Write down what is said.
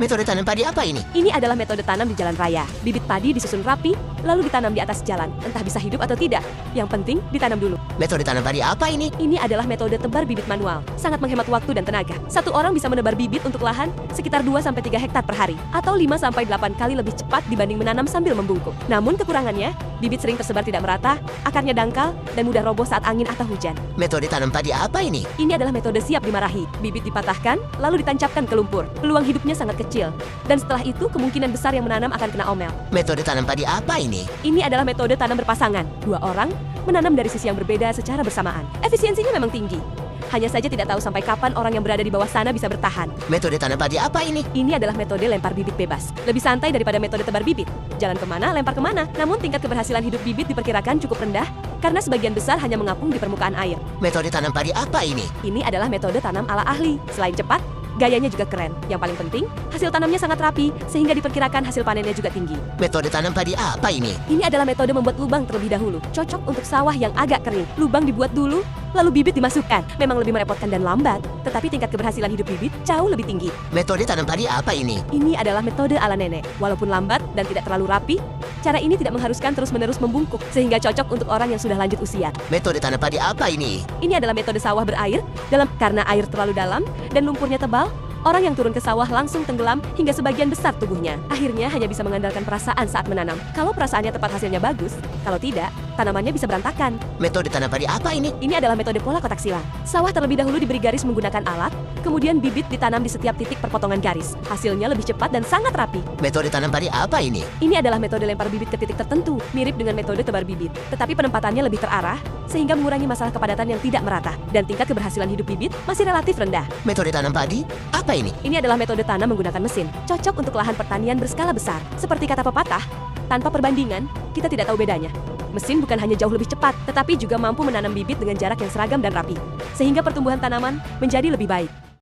Metode tanam padi apa ini? Ini adalah metode tanam di jalan raya. Bibit padi disusun rapi, lalu ditanam di atas jalan. Entah bisa hidup atau tidak. Yang penting ditanam dulu. Metode tanam padi apa ini? Ini adalah metode tebar bibit manual. Sangat menghemat waktu dan tenaga. Satu orang bisa menebar bibit untuk lahan sekitar 2-3 hektar per hari. Atau 5-8 kali lebih cepat dibanding menanam sambil membungkuk. Namun kekurangannya, bibit sering tersebar tidak merata, akarnya dangkal, dan mudah roboh saat angin atau hujan. Metode tanam padi apa ini? Ini adalah metode siap dimarahi. Bibit dipatahkan, lalu ditancapkan ke lumpur. Peluang hidupnya sangat kecil. Dan setelah itu, kemungkinan besar yang menanam akan kena omel. Metode tanam padi apa ini? Ini adalah metode tanam berpasangan. Dua orang menanam dari sisi yang berbeda secara bersamaan. Efisiensinya memang tinggi. Hanya saja tidak tahu sampai kapan orang yang berada di bawah sana bisa bertahan. Metode tanam padi apa ini? Ini adalah metode lempar bibit bebas. Lebih santai daripada metode tebar bibit. Jalan kemana, lempar kemana. Namun tingkat keberhasilan hidup bibit diperkirakan cukup rendah karena sebagian besar hanya mengapung di permukaan air. Metode tanam padi apa ini? Ini adalah metode tanam ala ahli. Selain cepat, gayanya juga keren. Yang paling penting, hasil tanamnya sangat rapi sehingga diperkirakan hasil panennya juga tinggi. Metode tanam padi apa ini? Ini adalah metode membuat lubang terlebih dahulu. Cocok untuk sawah yang agak kering. Lubang dibuat dulu, lalu bibit dimasukkan. Memang lebih merepotkan dan lambat, tetapi tingkat keberhasilan hidup bibit jauh lebih tinggi. Metode tanam padi apa ini? Ini adalah metode ala nenek. Walaupun lambat dan tidak terlalu rapi, cara ini tidak mengharuskan terus-menerus membungkuk, sehingga cocok untuk orang yang sudah lanjut usia. Metode tanam padi apa ini? Ini adalah metode sawah berair, karena air terlalu dalam dan lumpurnya tebal. Orang yang turun ke sawah langsung tenggelam hingga sebagian besar tubuhnya. Akhirnya hanya bisa mengandalkan perasaan saat menanam. Kalau perasaannya tepat hasilnya bagus, kalau tidak, tanamannya bisa berantakan. Metode tanam padi apa ini? Ini adalah metode pola kotak silang. Sawah terlebih dahulu diberi garis menggunakan alat, kemudian bibit ditanam di setiap titik perpotongan garis. Hasilnya lebih cepat dan sangat rapi. Metode tanam padi apa ini? Ini adalah metode lempar bibit ke titik tertentu, mirip dengan metode tebar bibit. Tetapi penempatannya lebih terarah, sehingga mengurangi masalah kepadatan yang tidak merata. Dan tingkat keberhasilan hidup bibit masih relatif rendah. Metode tanam padi apa ini? Ini adalah metode tanam menggunakan mesin. Cocok untuk lahan pertanian berskala besar. Seperti kata pepatah, tanpa perbandingan, kita tidak tahu bedanya. Mesin bukan hanya jauh lebih cepat, tetapi juga mampu menanam bibit dengan jarak yang seragam dan rapi. Sehingga pertumbuhan tanaman menjadi lebih baik.